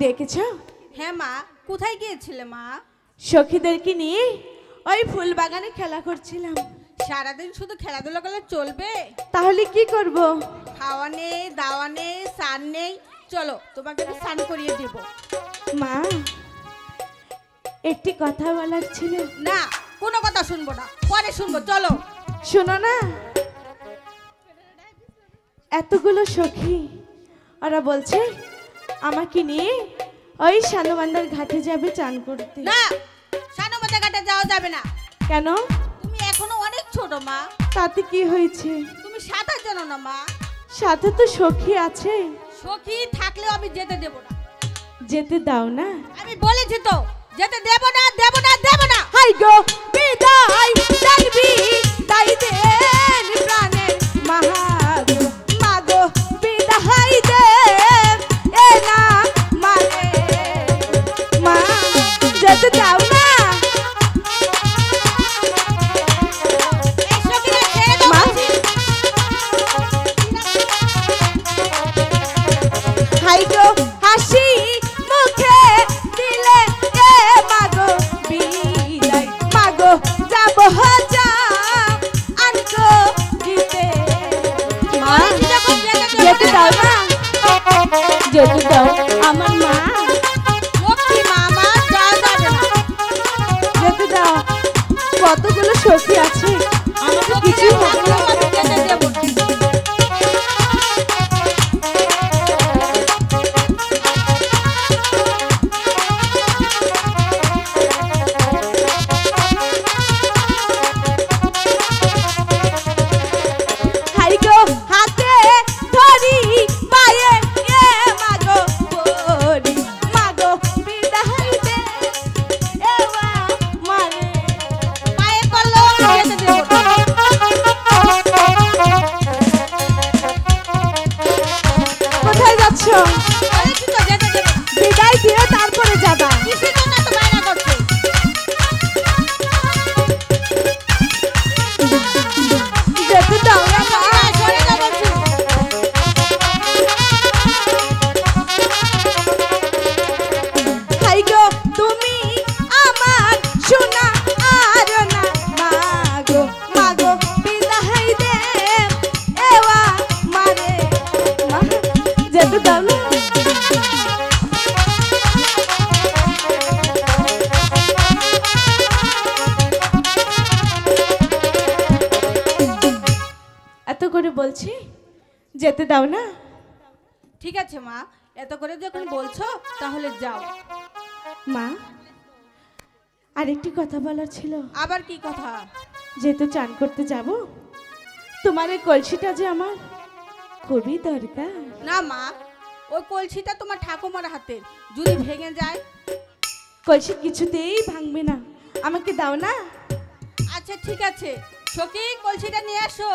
ডেকেছো? হ্যাঁ মা, কোথায় গিয়েছিলে মা? সখীদেরকে নিয়ে ওই ফুল বাগানে খেলা করছিলাম। সারাদিন শুধু খেলাধুলা করলে চলবে? তাহলে কি করব? খাওয়া নেই, দাওয়া নেই, স্নান নেই। চলো তোমাকে একটু স্নান করিয়ে দেব। মা, একটি কথা বলার ছিল। না, কোনো কথা শুনবো না, পরে শুনবো। চলো। শোনো না, এতগুলো সখী ওরা বলছে আমাকে নিয়ে ওই শানুবান্দার ঘাটে যাবে চান করতে। না, শানুবান্দা ঘাটে যাওয়া যাবে না। কেন? তুমি এখনো অনেক ছোট মা। তাতে কি হয়েছে? তুমি সাঁতার জানো না মা। সাথে তো সখী আছে। সখী থাকলেও আমি যেতে দেব না। যেতে দাও না। আমি বলেছি তো যেতে দেব না, দেব না, দেব না। হাই গো বিদায় জানবি তাই দেন প্রাণের মাগো, মাগো বিদায় দে এ না মানে মা, যেতে দাও না। এই সখীরা ছেড়ে দাও মা। বলছি। হাই গো হাসি মুখে দিলে এ মাগো বিদায়, মাগো যাব যা আনকো দিতে। মা, যেতে দাও না, যেতে দাও আমার মা, লক্ষ্মী মা, আমার যাওয়া যাবে না। যেতে দাও। কতগুলো সখী আছে, আমাকে কিছু হবে না। আমি যেতে দেব না। হাই গো হাতে ধরি পায়ে এ মাগো পরি, মাগো বিদায় দে এ মানে পায়ে পড়লেও আমি যেতে দেব না। কোথায় যাচ্ছ? বলেছি তো যেতে দেব না। বিদায় দিয়ে তারপরে যাবা। কিসের জন্য এত বায়না করছো? যেতে দাও না মা। না, সরে যাও বলছি। হাই গো তুমি আমার সোনা আর না, মাগো, মাগো বিদায় দে এওয়া মানে মা, যেতে দাও না। এত করে বলছি, যেতে দাও না। ঠিক আছে মা, এত করে যখন বলছো তাহলে যাও। মা, আরেকটি কথা বলার ছিল। আবার কি কথা? যেহেতু চান করতে যাব, তোমার এই কলসিটা যে আমার খুবই দরকার। না মা, ওই কলসিটা তোমার ঠাকুমার হাতের, যদি ভেঙে যায়? কলসি কিছুতেই ভাঙবে না, আমাকে দাও না। আচ্ছা ঠিক আছে, সখী কলসিটা নিয়ে আসো।